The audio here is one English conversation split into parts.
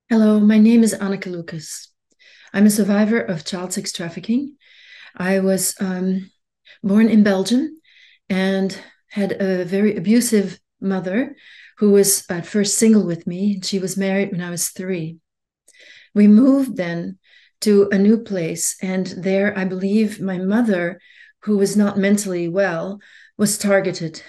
Hello, my name is Anneke Lucas. I'm a survivor of child sex trafficking. I was born in Belgium and had a very abusive mother who was at first single with me. She was married when I was 3. We moved then to a new place, and there I believe my mother, who was not mentally well, was targeted.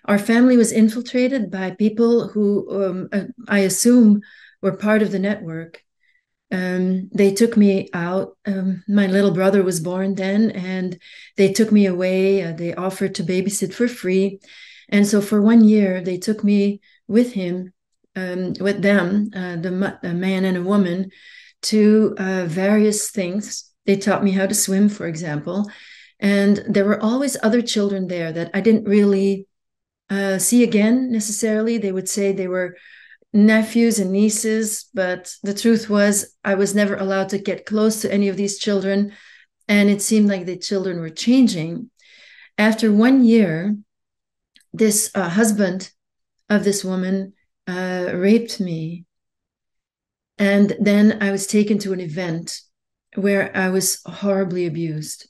Our family was infiltrated by people who I assume were part of the network. They took me out. My little brother was born then, and they took me away. They offered to babysit for free. And so for 1 year, they took me with them, a man and a woman, to various things. They taught me how to swim, for example. And there were always other children there that I didn't really see again necessarily. They would say they were nephews and nieces, but the truth was I was never allowed to get close to any of these children, and it seemed like the children were changing. After 1 year, this husband of this woman raped me, and then I was taken to an event where I was horribly abused.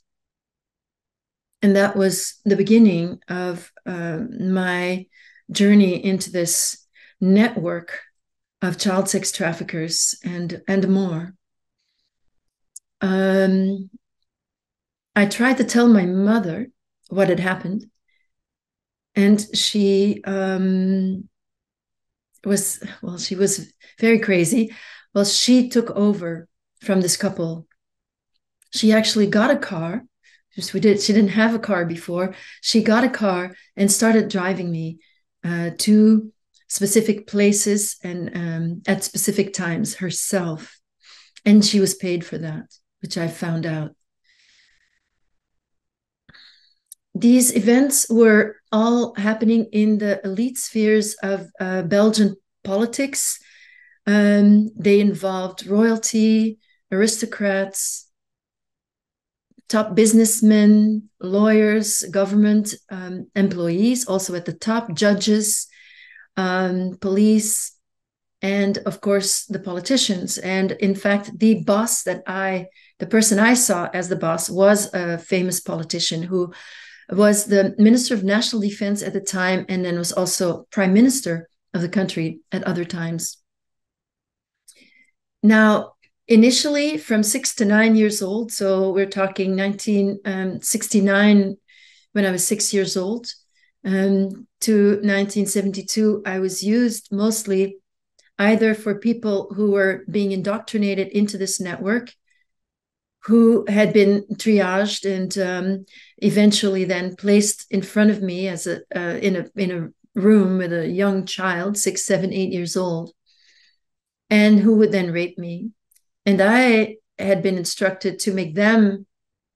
And that was the beginning of my journey into this network of child sex traffickers and more. I tried to tell my mother what had happened, and she was very crazy. Well, she took over from this couple. She actually got a car. She didn't have a car before. She got a car and started driving me to specific places and at specific times herself. And she was paid for that, which I found out. These events were all happening in the elite spheres of Belgian politics. They involved royalty, aristocrats, top businessmen, lawyers, government employees, also at the top, judges, police, and of course the politicians. And in fact, the person I saw as the boss was a famous politician who was the Minister of National Defense at the time, and then was also Prime Minister of the country at other times. Now, initially from 6 to 9 years old, so we're talking 1969 when I was 6 years old, to 1972, I was used mostly either for people who were being indoctrinated into this network, who had been triaged and eventually then placed in front of me as in a room with a young child, 6, 7, 8 years old, and who would then rape me. And I had been instructed to make them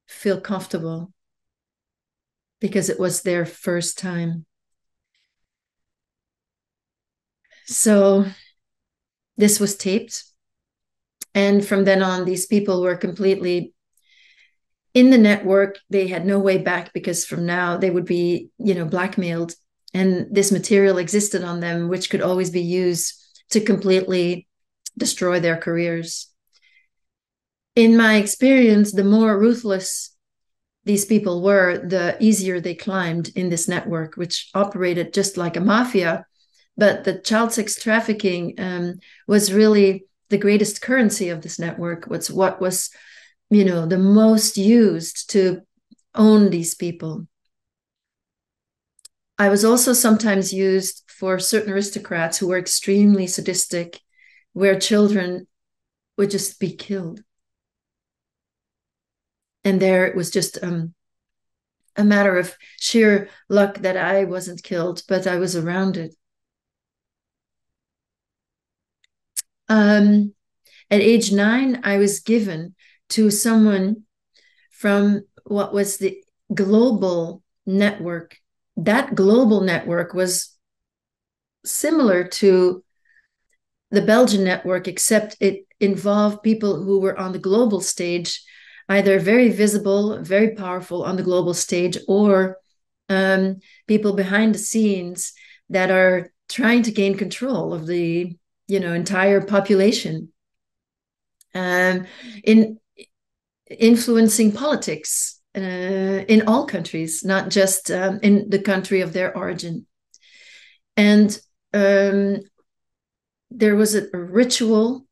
feel comfortable because it was their first time. So this was taped. And from then on, these people were completely in the network. They had no way back, because from now they would be, blackmailed. And this material existed on them, which could always be used to completely destroy their careers. In my experience, the more ruthless these people were, the easier they climbed in this network, which operated just like a mafia. But the child sex trafficking was really the greatest currency of this network. What was, the most used to own these people. I was also sometimes used for certain aristocrats who were extremely sadistic, where children would just be killed. And there it was just a matter of sheer luck that I wasn't killed, but I was around it. At age 9, I was given to someone from what was the global network. That global network was similar to the Belgian network, except it involved people who were on the global stage, either very visible, very powerful on the global stage, or people behind the scenes that are trying to gain control of the, entire population, in influencing politics in all countries, not just in the country of their origin. And there was a ritual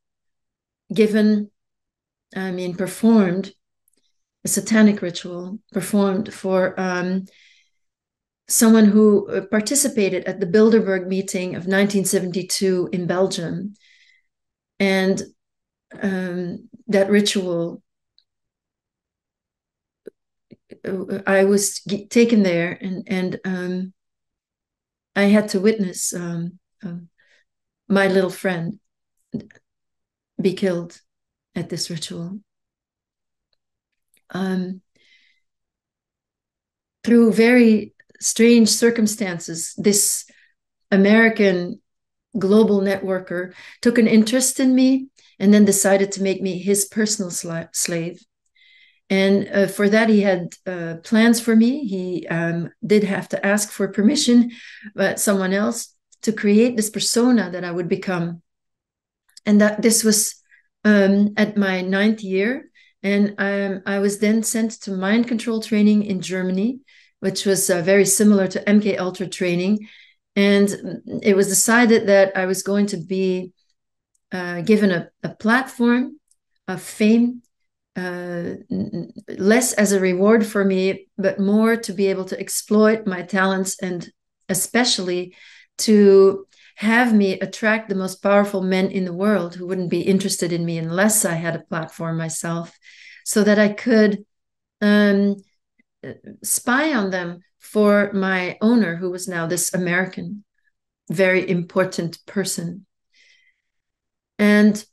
performed, a satanic ritual performed for someone who participated at the Bilderberg meeting of 1972 in Belgium. And that ritual, I was taken there, and I had to witness my little friend be killed at this ritual. Through very strange circumstances, this American global networker took an interest in me and then decided to make me his personal slave. And for that, he had plans for me. He did have to ask for permission, but someone else, to create this persona that I would become. And that this was at my 9th year. And I was then sent to mind control training in Germany, which was very similar to MK Ultra training. And it was decided that I was going to be given a platform of fame, less as a reward for me, but more to be able to exploit my talents, and especially to have me attract the most powerful men in the world who wouldn't be interested in me unless I had a platform myself, so that I could spy on them for my owner, who was now this American, very important person. And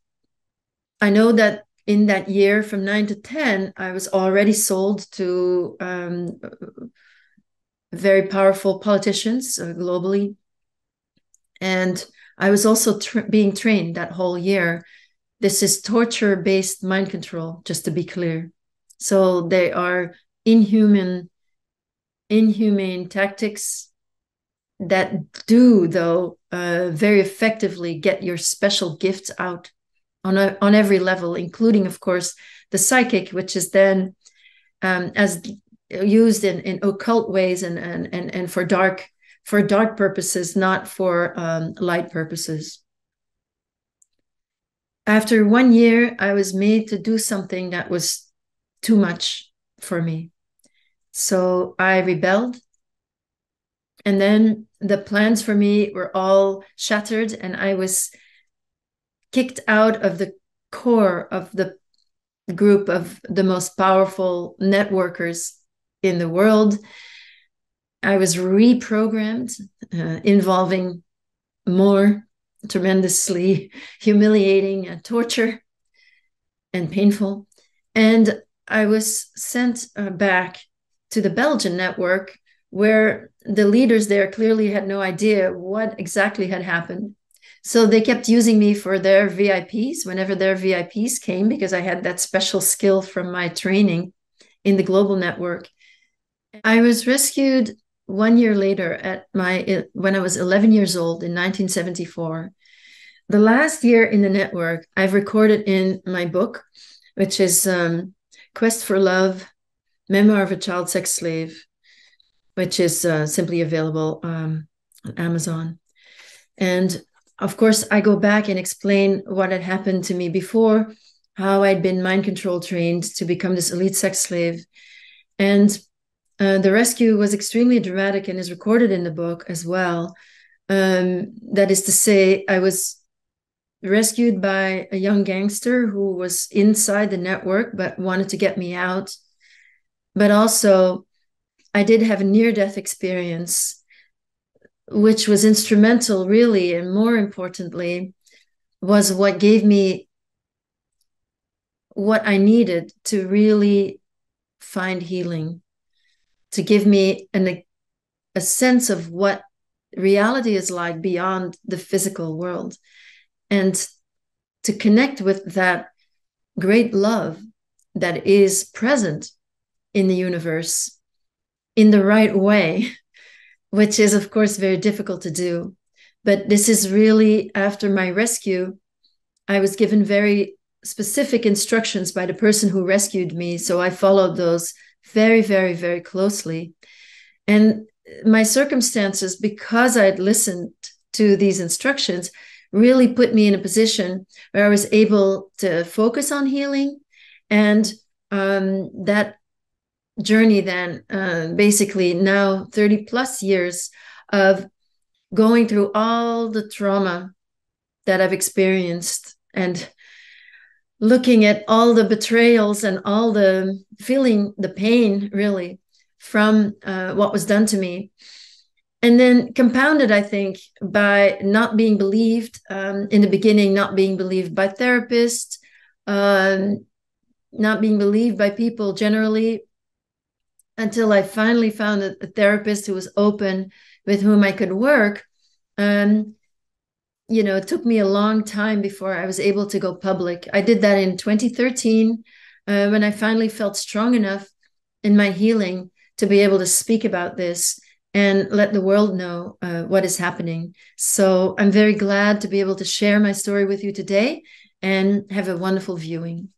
I know that in that year, from 9 to 10, I was already sold to very powerful politicians globally. And I was also being trained that whole year. This is torture-based mind control, just to be clear. So they are inhumane tactics that do, though, very effectively get your special gifts out on every level, including, of course, the psychic, which is then as used in occult ways and for dark purposes, not for light purposes. After 1 year, I was made to do something that was too much for me. So I rebelled. And then the plans for me were all shattered, and I was kicked out of the core of the group of the most powerful networkers in the world. I was reprogrammed, involving more tremendously humiliating torture and painful. And I was sent back to the Belgian network, where the leaders there clearly had no idea what exactly had happened. So they kept using me for their VIPs whenever their VIPs came, because I had that special skill from my training in the global network. I was rescued 1 year later when I was 11 years old in 1974. The last year in the network, I've recorded in my book, which is Quest for Love, Memoir of a Child Sex Slave, which is simply available on Amazon. And of course, I go back and explain what had happened to me before, how I'd been mind control trained to become this elite sex slave. And the rescue was extremely dramatic and is recorded in the book as well. That is to say, I was rescued by a young gangster who was inside the network but wanted to get me out. But also, I did have a near-death experience, which was instrumental, really, and more importantly, was what gave me what I needed to really find healing, to give me a sense of what reality is like beyond the physical world, and to connect with that great love that is present in the universe in the right way, which is, of course, very difficult to do. But this is really after my rescue. I was given very specific instructions by the person who rescued me. So I followed those very, very, very closely. And my circumstances, because I'd listened to these instructions, really put me in a position where I was able to focus on healing. And that journey then, basically now 30 plus years of going through all the trauma that I've experienced and looking at all the betrayals and all the feeling the pain really from what was done to me. And then compounded, I think, by not being believed in the beginning, not being believed by therapists, not being believed by people generally, until I finally found a therapist who was open, with whom I could work. It took me a long time before I was able to go public. I did that in 2013 when I finally felt strong enough in my healing to be able to speak about this and let the world know what is happening. So I'm very glad to be able to share my story with you today, and have a wonderful viewing.